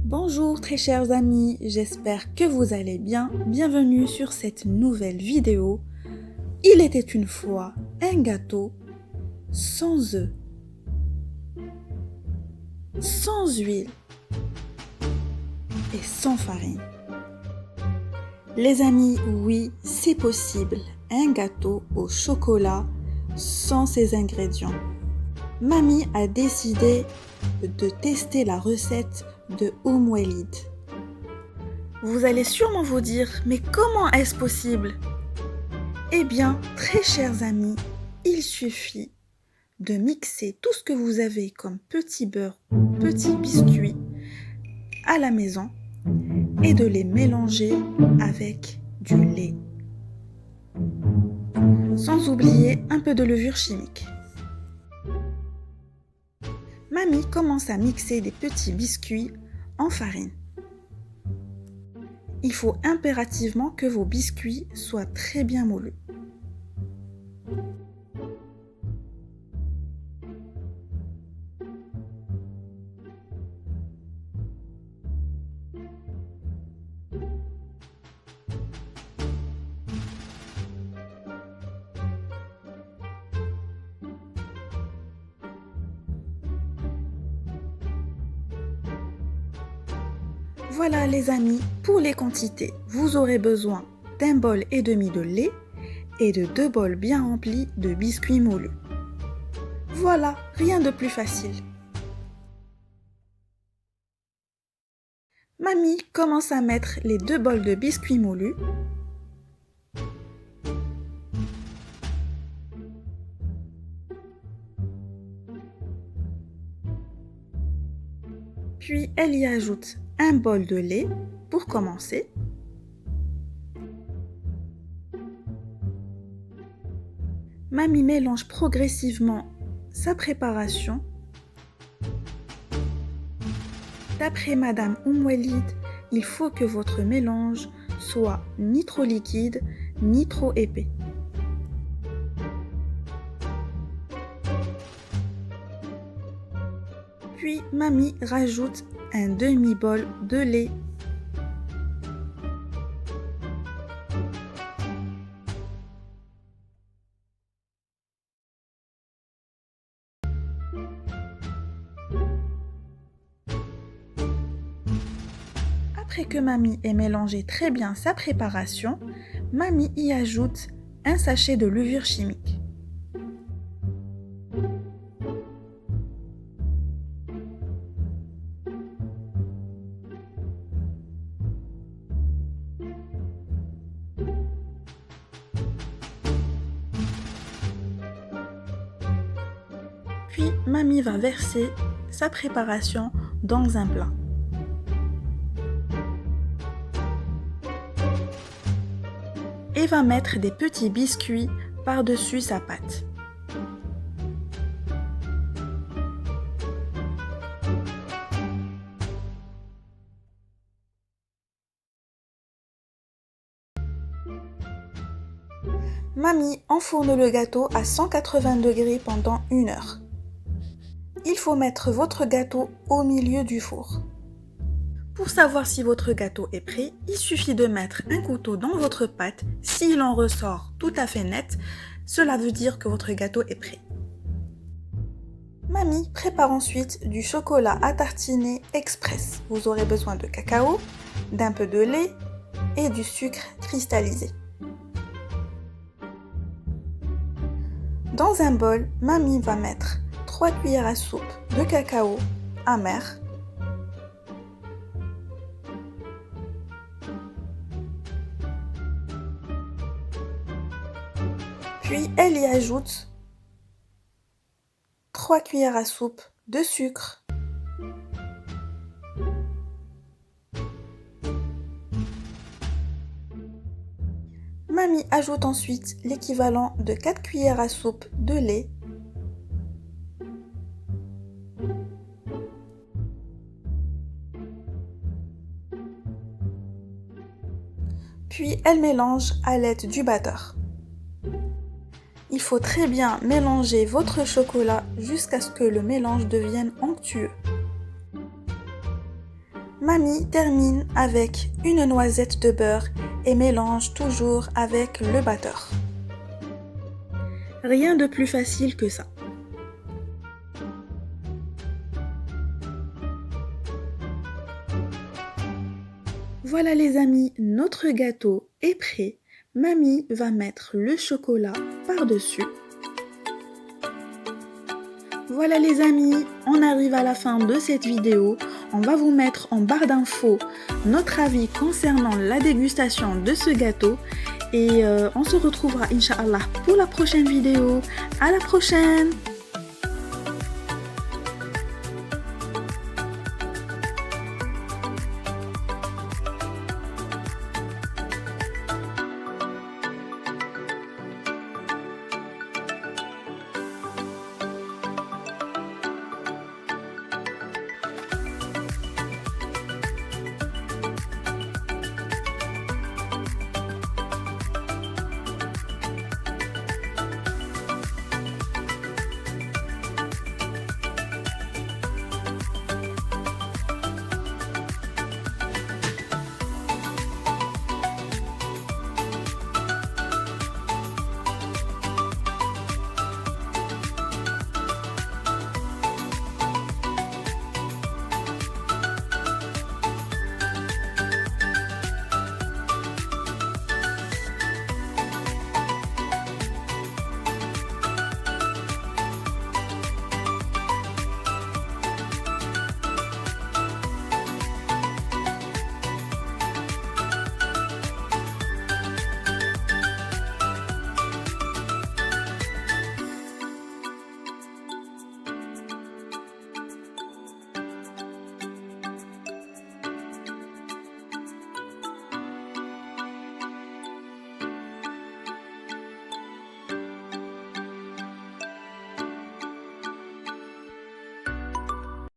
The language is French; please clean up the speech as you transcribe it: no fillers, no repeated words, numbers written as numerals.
Bonjour très chers amis, j'espère que vous allez bien. Bienvenue sur cette nouvelle vidéo. Il était une fois un gâteau sans œufs, sans huile et sans farine. Les amis, oui, c'est possible. Un gâteau au chocolat sans ces ingrédients. Mamie a décidé de tester la recette de Walid. Vous allez sûrement vous dire, mais comment est-ce possible? Eh bien, très chers amis, il suffit de mixer tout ce que vous avez comme petit beurre ou petit biscuit à la maison et de les mélanger avec du lait. Sans oublier un peu de levure chimique. Mamie commence à mixer des petits biscuits en farine. Il faut impérativement que vos biscuits soient très bien moulus. Voilà les amis, pour les quantités, vous aurez besoin d'un bol et demi de lait et de 2 bols bien remplis de biscuits moulus. Voilà, rien de plus facile. Mamie commence à mettre les 2 bols de biscuits moulus. Puis elle y ajoute un bol de lait pour commencer. Mamie mélange progressivement sa préparation. D'après Madame Walid, il faut que votre mélange soit ni trop liquide, ni trop épais. Puis Mamie rajoute un demi-bol de lait. Après que Mamie ait mélangé très bien sa préparation, Mamie y ajoute un sachet de levure chimique. Puis Mamie va verser sa préparation dans un plat. Et va mettre des petits biscuits par-dessus sa pâte. Mamie enfourne le gâteau à 180 degrés pendant 1 heure. Il faut mettre votre gâteau au milieu du four. Pour savoir si votre gâteau est prêt, il suffit de mettre un couteau dans votre pâte. S'il en ressort tout à fait net, cela veut dire que votre gâteau est prêt. Mamie prépare ensuite du chocolat à tartiner express. Vous aurez besoin de cacao, d'un peu de lait et du sucre cristallisé. Dans un bol, Mamie va mettre 3 cuillères à soupe de cacao amer, puis elle y ajoute 3 cuillères à soupe de sucre, Mamie ajoute ensuite l'équivalent de 4 cuillères à soupe de lait, puis elle mélange à l'aide du batteur. Il faut très bien mélanger votre chocolat jusqu'à ce que le mélange devienne onctueux. Mamie termine avec une noisette de beurre et mélange toujours avec le batteur. Rien de plus facile que ça. Voilà les amis, notre gâteau est prêt. Mamie va mettre le chocolat par-dessus. Voilà les amis, on arrive à la fin de cette vidéo. On va vous mettre en barre d'infos notre avis concernant la dégustation de ce gâteau. Et on se retrouvera Inch'Allah pour la prochaine vidéo. À la prochaine!